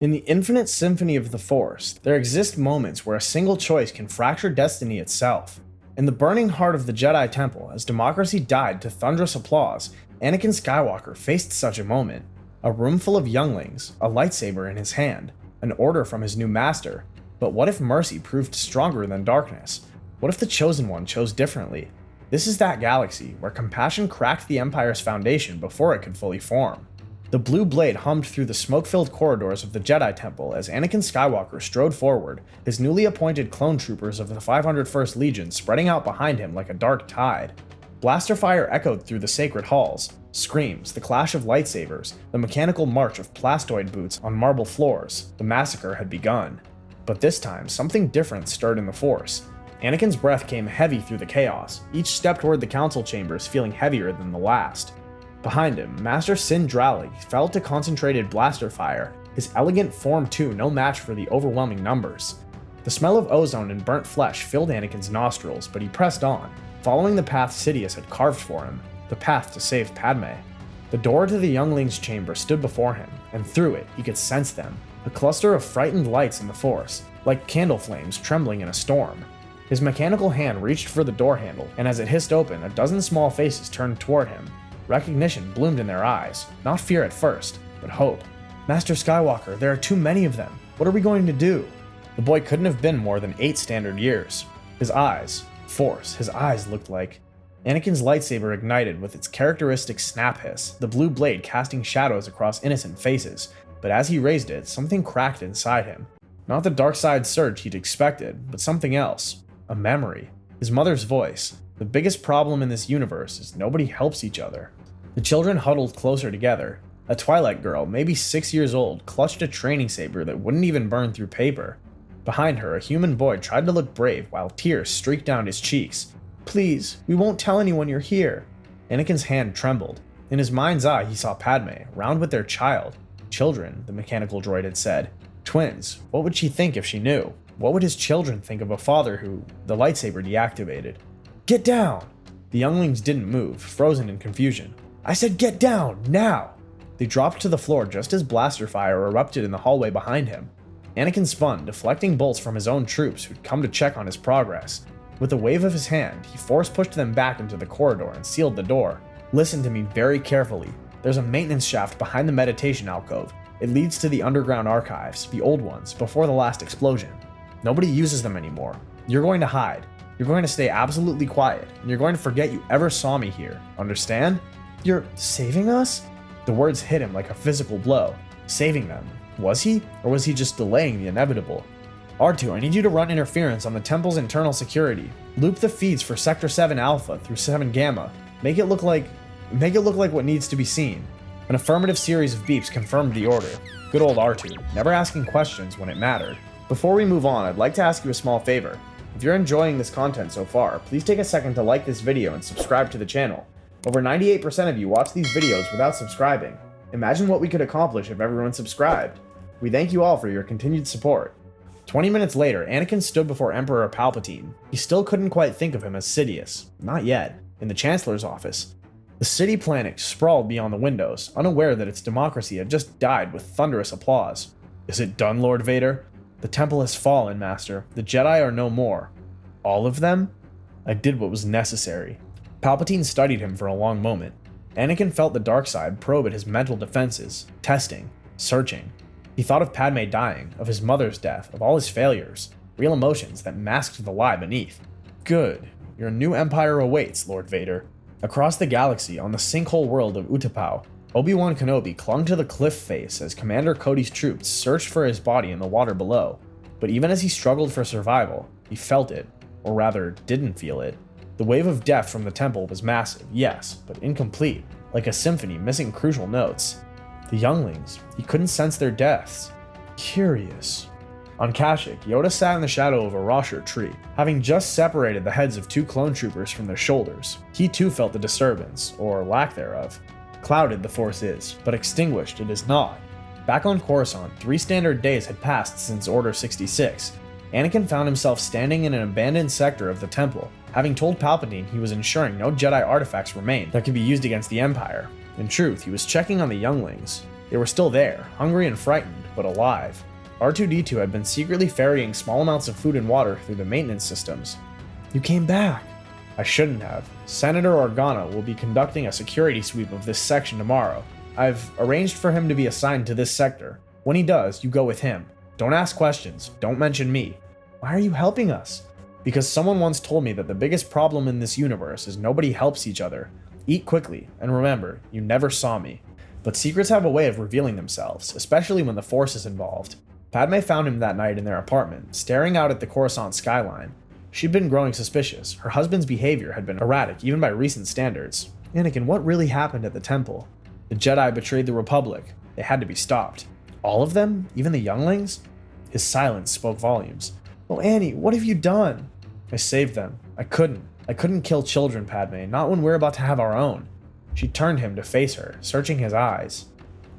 In the infinite symphony of the Force, there exist moments where a single choice can fracture destiny itself. In the burning heart of the Jedi Temple, as democracy died to thunderous applause, Anakin Skywalker faced such a moment. A room full of younglings, a lightsaber in his hand, an order from his new master. But what if mercy proved stronger than darkness? What if the Chosen One chose differently? This is that galaxy where compassion cracked the Empire's foundation before it could fully form. The blue blade hummed through the smoke-filled corridors of the Jedi Temple as Anakin Skywalker strode forward, his newly appointed clone troopers of the 501st Legion spreading out behind him like a dark tide. Blaster fire echoed through the sacred halls. Screams, the clash of lightsabers, the mechanical march of plastoid boots on marble floors. The massacre had begun. But this time, something different stirred in the Force. Anakin's breath came heavy through the chaos, each step toward the council chambers feeling heavier than the last. Behind him, Master Sin Dralig fell to concentrated blaster fire, his elegant form too no match for the overwhelming numbers. The smell of ozone and burnt flesh filled Anakin's nostrils, but he pressed on, following the path Sidious had carved for him, the path to save Padme. The door to the younglings' chamber stood before him, and through it he could sense them, a cluster of frightened lights in the Force, like candle flames trembling in a storm. His mechanical hand reached for the door handle, and as it hissed open, a dozen small faces turned toward him. Recognition bloomed in their eyes, not fear at first, but hope. Master Skywalker, there are too many of them. What are we going to do? The boy couldn't have been more than 8 standard years. His eyes, Force, his eyes looked like... Anakin's lightsaber ignited with its characteristic snap hiss, the blue blade casting shadows across innocent faces, but as he raised it, something cracked inside him. Not the dark side surge he'd expected, but something else. A memory. His mother's voice. The biggest problem in this universe is nobody helps each other. The children huddled closer together. A Twilight girl, maybe 6 years old, clutched a training saber that wouldn't even burn through paper. Behind her, a human boy tried to look brave while tears streaked down his cheeks. Please, we won't tell anyone you're here. Anakin's hand trembled. In his mind's eye, he saw Padme, round with their child. Children, the mechanical droid had said. Twins. What would she think if she knew? What would his children think of a father who, the lightsaber deactivated? Get down! The younglings didn't move, frozen in confusion. I said get down, now! They dropped to the floor just as blaster fire erupted in the hallway behind him. Anakin spun, deflecting bolts from his own troops who'd come to check on his progress. With a wave of his hand, he force-pushed them back into the corridor and sealed the door. Listen to me very carefully. There's a maintenance shaft behind the meditation alcove. It leads to the underground archives, the old ones, before the last explosion. Nobody uses them anymore. You're going to hide. You're going to stay absolutely quiet, and you're going to forget you ever saw me here. Understand? You're saving us? The words hit him like a physical blow. Saving them. Was he? Or was he just delaying the inevitable? R2, I need you to run interference on the temple's internal security. Loop the feeds for Sector 7 Alpha through 7 Gamma. Make it look like what needs to be seen. An affirmative series of beeps confirmed the order. Good old R2, never asking questions when it mattered. Before we move on, I'd like to ask you a small favor. If you're enjoying this content so far, please take a second to like this video and subscribe to the channel. Over 98% of you watch these videos without subscribing. Imagine what we could accomplish if everyone subscribed. We thank you all for your continued support. 20 minutes later, Anakin stood before Emperor Palpatine. He still couldn't quite think of him as Sidious. Not yet. In the Chancellor's office. The city planet sprawled beyond the windows, unaware that its democracy had just died with thunderous applause. Is it done, Lord Vader? The temple has fallen, Master. The Jedi are no more. All of them? I did what was necessary. Palpatine studied him for a long moment. Anakin felt the dark side probe at his mental defenses, testing, searching. He thought of Padme dying, of his mother's death, of all his failures, real emotions that masked the lie beneath. Good. Your new empire awaits, Lord Vader. Across the galaxy, on the sinkhole world of Utapau, Obi-Wan Kenobi clung to the cliff face as Commander Cody's troops searched for his body in the water below. But even as he struggled for survival, he felt it, or rather, didn't feel it. The wave of death from the temple was massive, yes, but incomplete, like a symphony missing crucial notes. The younglings, he couldn't sense their deaths. Curious. On Kashyyyk, Yoda sat in the shadow of a Rosher tree, having just separated the heads of 2 clone troopers from their shoulders. He too felt the disturbance, or lack thereof. Clouded the Force is, but extinguished it is not. Back on Coruscant, 3 standard days had passed since Order 66. Anakin found himself standing in an abandoned sector of the temple, having told Palpatine he was ensuring no Jedi artifacts remained that could be used against the Empire. In truth, he was checking on the younglings. They were still there, hungry and frightened, but alive. R2-D2 had been secretly ferrying small amounts of food and water through the maintenance systems. You came back. I shouldn't have. Senator Organa will be conducting a security sweep of this section tomorrow. I've arranged for him to be assigned to this sector. When he does, you go with him. Don't ask questions. Don't mention me. Why are you helping us? Because someone once told me that the biggest problem in this universe is nobody helps each other. Eat quickly, and remember, you never saw me. But secrets have a way of revealing themselves, especially when the Force is involved. Padme found him that night in their apartment, staring out at the Coruscant skyline. She'd been growing suspicious. Her husband's behavior had been erratic, even by recent standards. Anakin, what really happened at the temple? The Jedi betrayed the Republic. They had to be stopped. All of them? Even the younglings? His silence spoke volumes. Oh, Annie, what have you done? I saved them. I couldn't kill children, Padme, not when we're about to have our own. She turned him to face her, searching his eyes.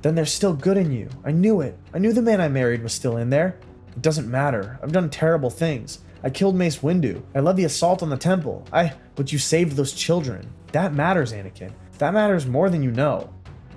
Then there's still good in you. I knew it. I knew the man I married was still in there. It doesn't matter. I've done terrible things. I killed Mace Windu. I led the assault on the temple. But you saved those children. That matters, Anakin. That matters more than you know.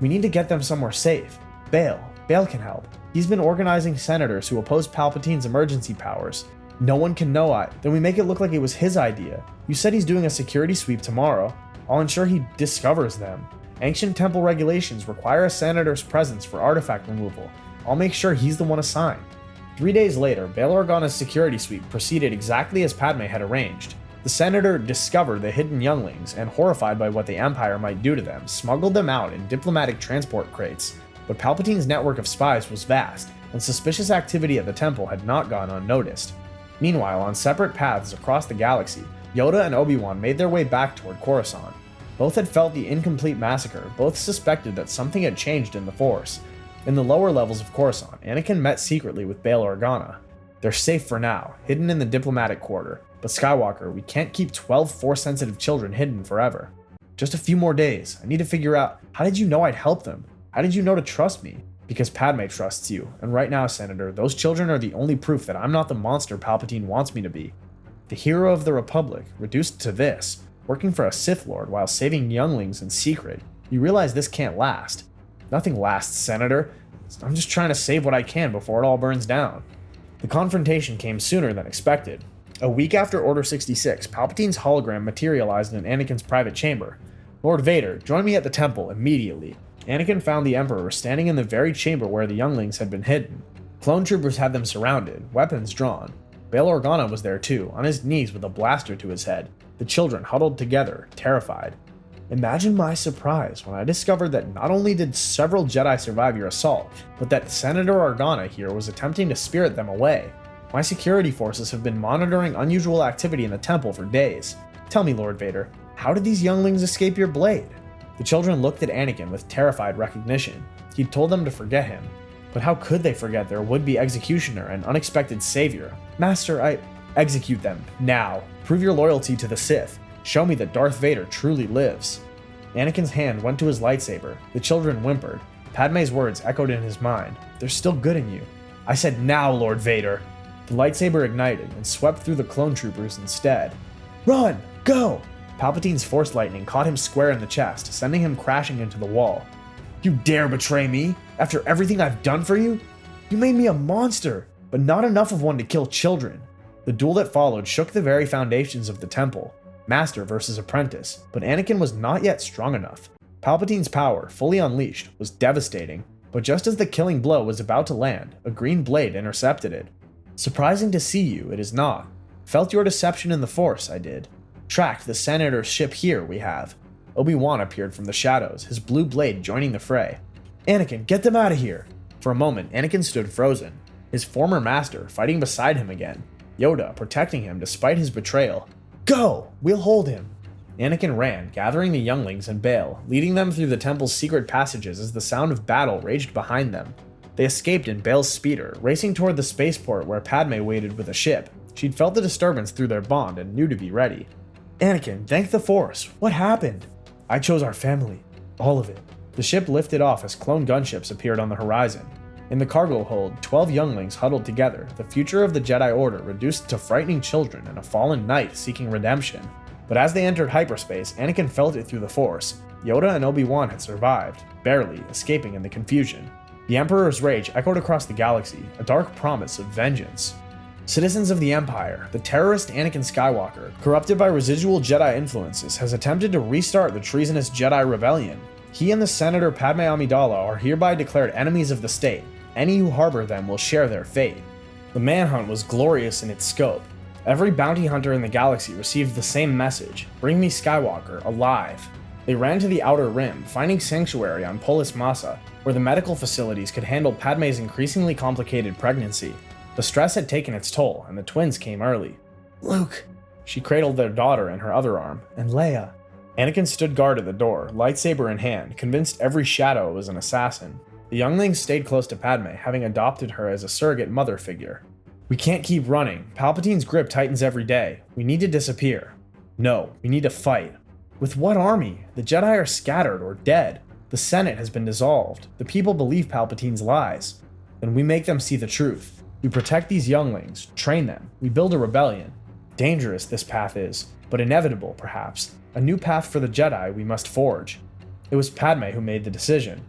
We need to get them somewhere safe. Bail can help. He's been organizing senators who oppose Palpatine's emergency powers. No one can know then we make it look like it was his idea. You said he's doing a security sweep tomorrow. I'll ensure he discovers them. Ancient temple regulations require a senator's presence for artifact removal. I'll make sure he's the one assigned. 3 days later, Bail Organa's security sweep proceeded exactly as Padme had arranged. The senator discovered the hidden younglings and, horrified by what the Empire might do to them, smuggled them out in diplomatic transport crates. But Palpatine's network of spies was vast, and suspicious activity at the temple had not gone unnoticed. Meanwhile, on separate paths across the galaxy, Yoda and Obi-Wan made their way back toward Coruscant. Both had felt the incomplete massacre, both suspected that something had changed in the Force. In the lower levels of Coruscant, Anakin met secretly with Bail Organa. They're safe for now, hidden in the diplomatic quarter, but Skywalker, we can't keep 12 Force-sensitive children hidden forever. Just a few more days. I need to figure out, how did you know I'd help them? How did you know to trust me? Because Padme trusts you, and right now, Senator, those children are the only proof that I'm not the monster Palpatine wants me to be. The hero of the Republic, reduced to this, working for a Sith Lord while saving younglings in secret. You realize this can't last. Nothing lasts, Senator. I'm just trying to save what I can before it all burns down. The confrontation came sooner than expected. A week after Order 66, Palpatine's hologram materialized in Anakin's private chamber. Lord Vader, join me at the temple immediately. Anakin found the Emperor standing in the very chamber where the younglings had been hidden. Clone troopers had them surrounded, weapons drawn. Bail Organa was there too, on his knees with a blaster to his head. The children huddled together, terrified. Imagine my surprise when I discovered that not only did several Jedi survive your assault, but that Senator Organa here was attempting to spirit them away. My security forces have been monitoring unusual activity in the temple for days. Tell me, Lord Vader, how did these younglings escape your blade? The children looked at Anakin with terrified recognition. He'd told them to forget him. But how could they forget their would-be executioner and unexpected savior? Master, execute them, now. Prove your loyalty to the Sith. Show me that Darth Vader truly lives. Anakin's hand went to his lightsaber. The children whimpered. Padme's words echoed in his mind. There's still good in you. I said now, Lord Vader. The lightsaber ignited and swept through the clone troopers instead. Run! Go! Palpatine's force lightning caught him square in the chest, sending him crashing into the wall. You dare betray me? After everything I've done for you? You made me a monster, but not enough of one to kill children. The duel that followed shook the very foundations of the temple. Master versus apprentice, but Anakin was not yet strong enough. Palpatine's power, fully unleashed, was devastating, but just as the killing blow was about to land, a green blade intercepted it. Surprising to see you, it is not. Felt your deception in the Force, I did. Tracked the Senator's ship here, we have. Obi-Wan appeared from the shadows, his blue blade joining the fray. Anakin, get them out of here! For a moment, Anakin stood frozen, his former master fighting beside him again, Yoda protecting him despite his betrayal. Go! We'll hold him! Anakin ran, gathering the younglings and Bail, leading them through the temple's secret passages as the sound of battle raged behind them. They escaped in Bail's speeder, racing toward the spaceport where Padme waited with a ship. She'd felt the disturbance through their bond and knew to be ready. Anakin, thank the Force. What happened? I chose our family. All of it. The ship lifted off as clone gunships appeared on the horizon. In the cargo hold, 12 younglings huddled together, the future of the Jedi Order reduced to frightening children and a fallen knight seeking redemption. But as they entered hyperspace, Anakin felt it through the Force. Yoda and Obi-Wan had survived, barely escaping in the confusion. The Emperor's rage echoed across the galaxy, a dark promise of vengeance. Citizens of the Empire, the terrorist Anakin Skywalker, corrupted by residual Jedi influences, has attempted to restart the treasonous Jedi rebellion. He and the Senator Padme Amidala are hereby declared enemies of the state. Any who harbor them will share their fate. The manhunt was glorious in its scope. Every bounty hunter in the galaxy received the same message: bring me Skywalker, alive. They ran to the Outer Rim, finding sanctuary on Polis Massa, where the medical facilities could handle Padme's increasingly complicated pregnancy. The stress had taken its toll, and the twins came early. Luke. She cradled their daughter in her other arm, and Leia. Anakin stood guard at the door, lightsaber in hand, convinced every shadow was an assassin. The younglings stayed close to Padme, having adopted her as a surrogate mother figure. We can't keep running. Palpatine's grip tightens every day. We need to disappear. No, we need to fight. With what army? The Jedi are scattered or dead. The Senate has been dissolved. The people believe Palpatine's lies. Then we make them see the truth. We protect these younglings, train them, we build a rebellion. Dangerous this path is, but inevitable perhaps. A new path for the Jedi we must forge. It was Padme who made the decision.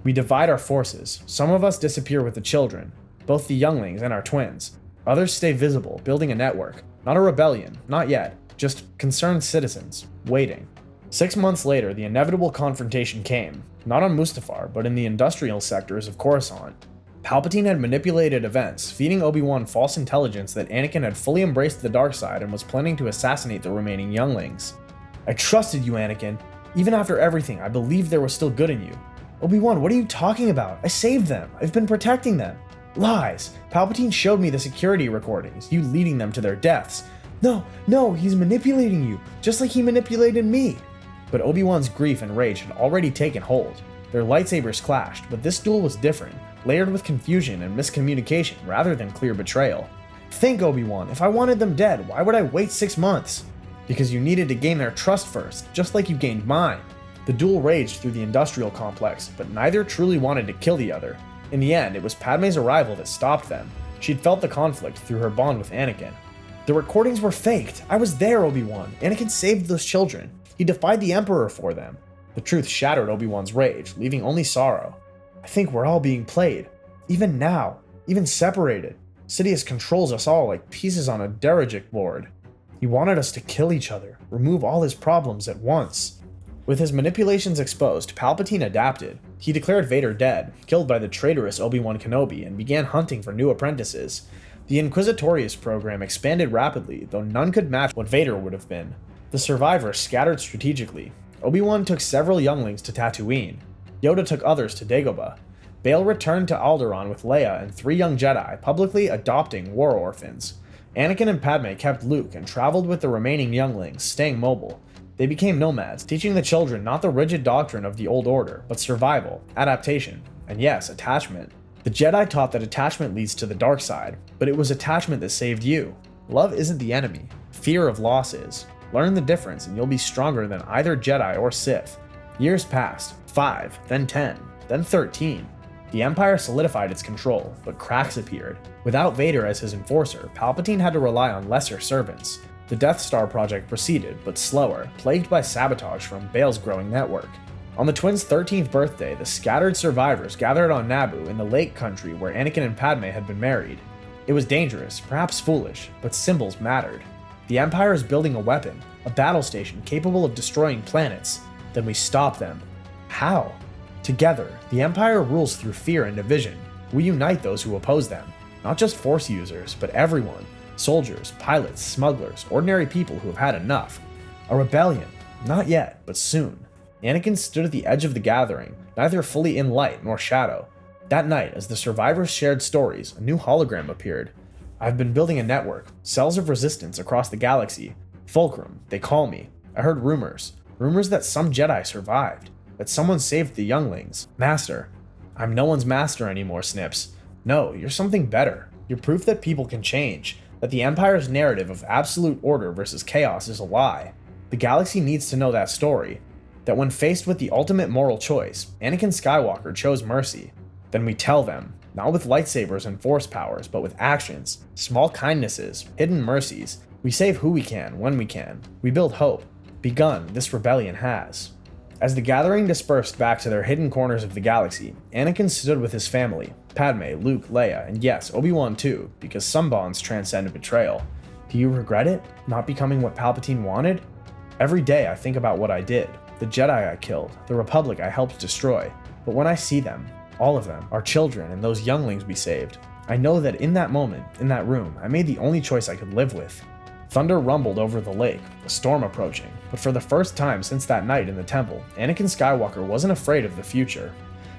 We divide our forces. Some of us disappear with the children, both the younglings and our twins. Others stay visible, building a network. Not a rebellion, not yet, just concerned citizens, waiting. 6 months later, the inevitable confrontation came, not on Mustafar, but in the industrial sectors of Coruscant. Palpatine had manipulated events, feeding Obi-Wan false intelligence that Anakin had fully embraced the dark side and was planning to assassinate the remaining younglings. I trusted you, Anakin. Even after everything, I believed there was still good in you. Obi-Wan, what are you talking about? I saved them. I've been protecting them. Lies. Palpatine showed me the security recordings, you leading them to their deaths. No, he's manipulating you, just like he manipulated me. But Obi-Wan's grief and rage had already taken hold. Their lightsabers clashed, but this duel was different, layered with confusion and miscommunication rather than clear betrayal. Think, Obi-Wan, if I wanted them dead, why would I wait 6 months? Because you needed to gain their trust first, just like you gained mine. The duel raged through the industrial complex, but neither truly wanted to kill the other. In the end, it was Padme's arrival that stopped them. She'd felt the conflict through her bond with Anakin. The recordings were faked. I was there, Obi-Wan. Anakin saved those children. He defied the Emperor for them. The truth shattered Obi-Wan's rage, leaving only sorrow. I think we're all being played. Even now. Even separated. Sidious controls us all like pieces on a Derajik board. He wanted us to kill each other, remove all his problems at once. With his manipulations exposed, Palpatine adapted. He declared Vader dead, killed by the traitorous Obi-Wan Kenobi, and began hunting for new apprentices. The Inquisitorius program expanded rapidly, though none could match what Vader would have been. The survivors scattered strategically. Obi-Wan took several younglings to Tatooine. Yoda took others to Dagobah. Bail returned to Alderaan with Leia and 3 young Jedi, publicly adopting war orphans. Anakin and Padme kept Luke and traveled with the remaining younglings, staying mobile. They became nomads, teaching the children not the rigid doctrine of the Old Order, but survival, adaptation, and yes, attachment. The Jedi taught that attachment leads to the dark side, but it was attachment that saved you. Love isn't the enemy. Fear of loss is. Learn the difference and you'll be stronger than either Jedi or Sith. Years passed, 5, then 10, then 13. The Empire solidified its control, but cracks appeared. Without Vader as his enforcer, Palpatine had to rely on lesser servants. The Death Star project proceeded, but slower, plagued by sabotage from Bail's growing network. On the twins' 13th birthday, the scattered survivors gathered on Naboo in the Lake Country where Anakin and Padme had been married. It was dangerous, perhaps foolish, but symbols mattered. The Empire is building a weapon, a battle station capable of destroying planets. Then we stop them. How? Together, the Empire rules through fear and division. We unite those who oppose them. Not just Force users, but everyone. Soldiers, pilots, smugglers, ordinary people who have had enough. A rebellion. Not yet, but soon. Anakin stood at the edge of the gathering, neither fully in light nor shadow. That night, as the survivors shared stories, a new hologram appeared. I've been building a network, cells of resistance across the galaxy. Fulcrum, they call me. I heard rumors that some Jedi survived, that someone saved the younglings. Master. I'm no one's master anymore, Snips. No, you're something better. You're proof that people can change, that the Empire's narrative of absolute order versus chaos is a lie. The galaxy needs to know that story, that when faced with the ultimate moral choice, Anakin Skywalker chose mercy. Then we tell them, not with lightsabers and force powers, but with actions, small kindnesses, hidden mercies. We save who we can, when we can. We build hope. Begun, this rebellion has. As the gathering dispersed back to their hidden corners of the galaxy, Anakin stood with his family, Padme, Luke, Leia, and yes, Obi-Wan too, because some bonds transcend betrayal. Do you regret it? Not becoming what Palpatine wanted? Every day I think about what I did, the Jedi I killed, the Republic I helped destroy, but when I see them, all of them, our children and those younglings we saved, I know that in that moment, in that room, I made the only choice I could live with. Thunder rumbled over the lake, a storm approaching, but for the first time since that night in the temple, Anakin Skywalker wasn't afraid of the future.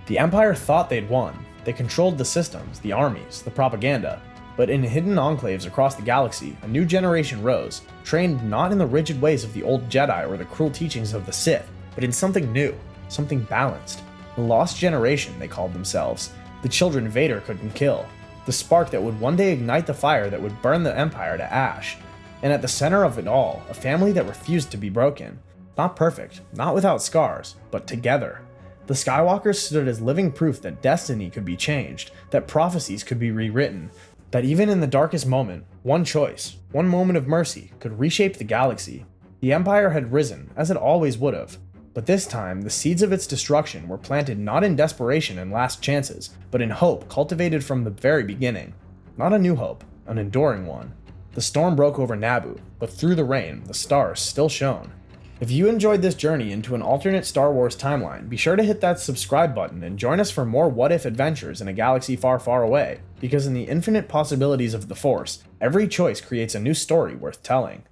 The Empire thought they'd won. They controlled the systems, the armies, the propaganda, but in hidden enclaves across the galaxy, a new generation rose, trained not in the rigid ways of the old Jedi or the cruel teachings of the Sith, but in something new, something balanced. The Lost Generation, they called themselves, the children Vader couldn't kill, the spark that would one day ignite the fire that would burn the Empire to ash. And at the center of it all, a family that refused to be broken. Not perfect, not without scars, but together. The Skywalkers stood as living proof that destiny could be changed, that prophecies could be rewritten, that even in the darkest moment, one choice, one moment of mercy, could reshape the galaxy. The Empire had risen, as it always would have. But this time, the seeds of its destruction were planted not in desperation and last chances, but in hope cultivated from the very beginning. Not a new hope, an enduring one. The storm broke over Naboo, but through the rain, the stars still shone. If you enjoyed this journey into an alternate Star Wars timeline, be sure to hit that subscribe button and join us for more what-if adventures in a galaxy far, far away, because in the infinite possibilities of the Force, every choice creates a new story worth telling.